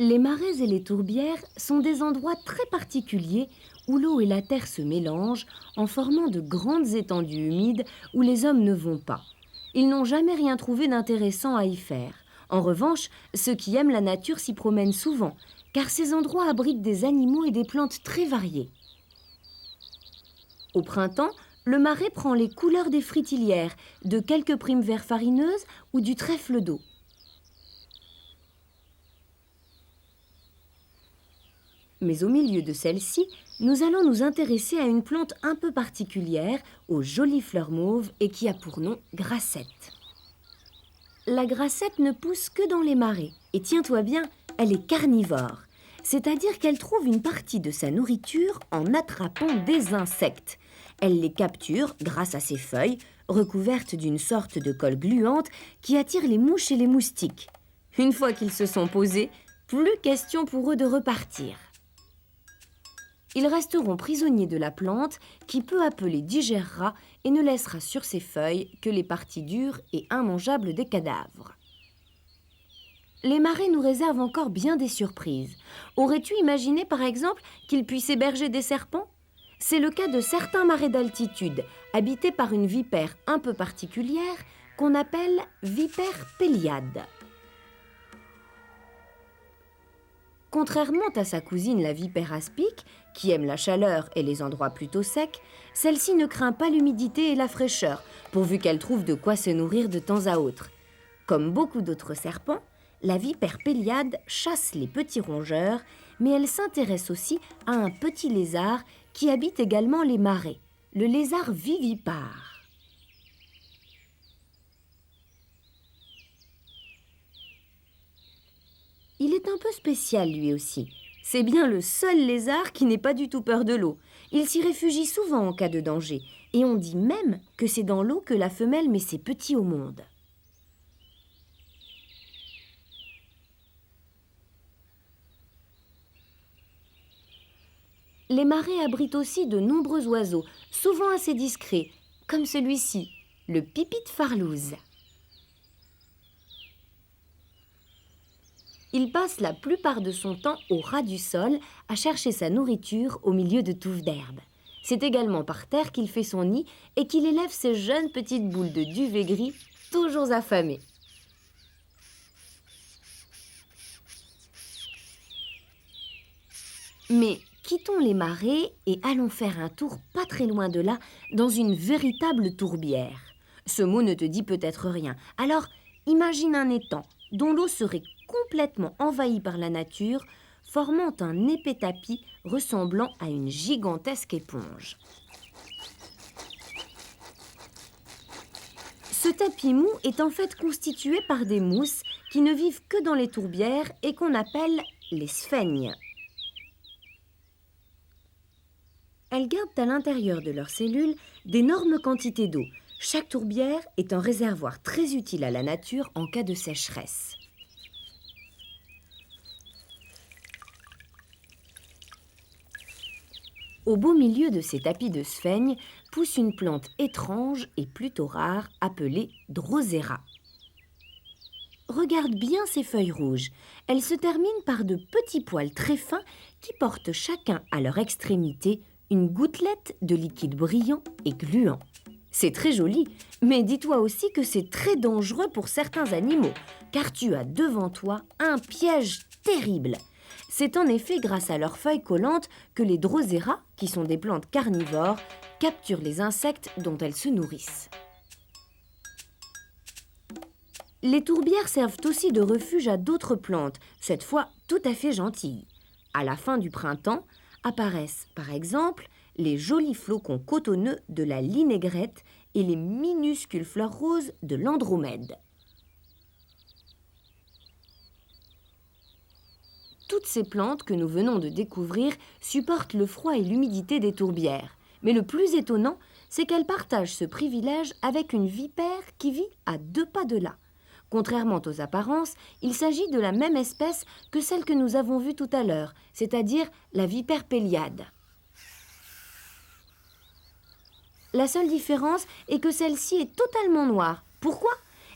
Les marais et les tourbières sont des endroits très particuliers où l'eau et la terre se mélangent en formant de grandes étendues humides où les hommes ne vont pas. Ils n'ont jamais rien trouvé d'intéressant à y faire. En revanche, ceux qui aiment la nature s'y promènent souvent, car ces endroits abritent des animaux et des plantes très variées. Au printemps, le marais prend les couleurs des fritilières, de quelques primevères farineuses ou du trèfle d'eau. Mais au milieu de celle-ci, nous allons nous intéresser à une plante un peu particulière, aux jolies fleurs mauves et qui a pour nom grassette. La grassette ne pousse que dans les marais. Et tiens-toi bien, elle est carnivore. C'est-à-dire qu'elle trouve une partie de sa nourriture en attrapant des insectes. Elle les capture grâce à ses feuilles, recouvertes d'une sorte de colle gluante qui attire les mouches et les moustiques. Une fois qu'ils se sont posés, plus question pour eux de repartir. Ils resteront prisonniers de la plante qui peu à peu les digérera et ne laissera sur ses feuilles que les parties dures et immangeables des cadavres. Les marais nous réservent encore bien des surprises. Aurais-tu imaginé par exemple qu'ils puissent héberger des serpents ? C'est le cas de certains marais d'altitude, habités par une vipère un peu particulière qu'on appelle vipère péliade. Contrairement à sa cousine la vipère aspic, qui aime la chaleur et les endroits plutôt secs, celle-ci ne craint pas l'humidité et la fraîcheur, pourvu qu'elle trouve de quoi se nourrir de temps à autre. Comme beaucoup d'autres serpents, la vipère péliade chasse les petits rongeurs, mais elle s'intéresse aussi à un petit lézard qui habite également les marais, le lézard vivipare. Il est un peu spécial lui aussi. C'est bien le seul lézard qui n'ait pas du tout peur de l'eau. Il s'y réfugie souvent en cas de danger. Et on dit même que c'est dans l'eau que la femelle met ses petits au monde. Les marais abritent aussi de nombreux oiseaux, souvent assez discrets, comme celui-ci, le pipi de farlouze. Il passe la plupart de son temps au ras du sol à chercher sa nourriture au milieu de touffes d'herbe. C'est également par terre qu'il fait son nid et qu'il élève ses jeunes petites boules de duvet gris, toujours affamées. Mais quittons les marais et allons faire un tour pas très loin de là, dans une véritable tourbière. Ce mot ne te dit peut-être rien. Alors, imagine un étang dont l'eau serait complètement envahie par la nature, formant un épais tapis ressemblant à une gigantesque éponge. Ce tapis mou est en fait constitué par des mousses qui ne vivent que dans les tourbières et qu'on appelle les sphègnes. Elles gardent à l'intérieur de leurs cellules d'énormes quantités d'eau. Chaque tourbière est un réservoir très utile à la nature en cas de sécheresse. Au beau milieu de ces tapis de sphègnes pousse une plante étrange et plutôt rare appelée Drosera. Regarde bien ces feuilles rouges. Elles se terminent par de petits poils très fins qui portent chacun à leur extrémité une gouttelette de liquide brillant et gluant. C'est très joli, mais dis-toi aussi que c'est très dangereux pour certains animaux, car tu as devant toi un piège terrible. C'est en effet grâce à leurs feuilles collantes que les Drosera, qui sont des plantes carnivores, capturent les insectes dont elles se nourrissent. Les tourbières servent aussi de refuge à d'autres plantes, cette fois tout à fait gentilles. À la fin du printemps, apparaissent par exemple les jolis flocons cotonneux de la linaigrette et les minuscules fleurs roses de l'andromède. Toutes ces plantes que nous venons de découvrir supportent le froid et l'humidité des tourbières. Mais le plus étonnant, c'est qu'elle partage ce privilège avec une vipère qui vit à 2 pas de là. Contrairement aux apparences, il s'agit de la même espèce que celle que nous avons vue tout à l'heure, c'est-à-dire la vipère péliade. La seule différence est que celle-ci est totalement noire. Pourquoi ?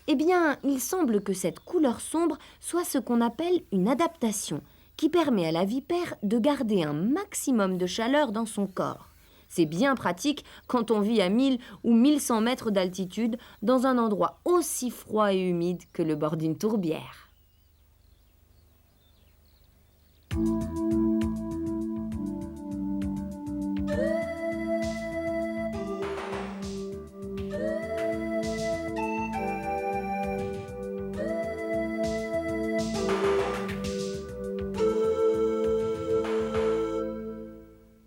Eh bien, il semble que cette couleur sombre soit ce qu'on appelle une adaptation, qui permet à la vipère de garder un maximum de chaleur dans son corps. C'est bien pratique quand on vit à 1000 ou 1100 mètres d'altitude dans un endroit aussi froid et humide que le bord d'une tourbière.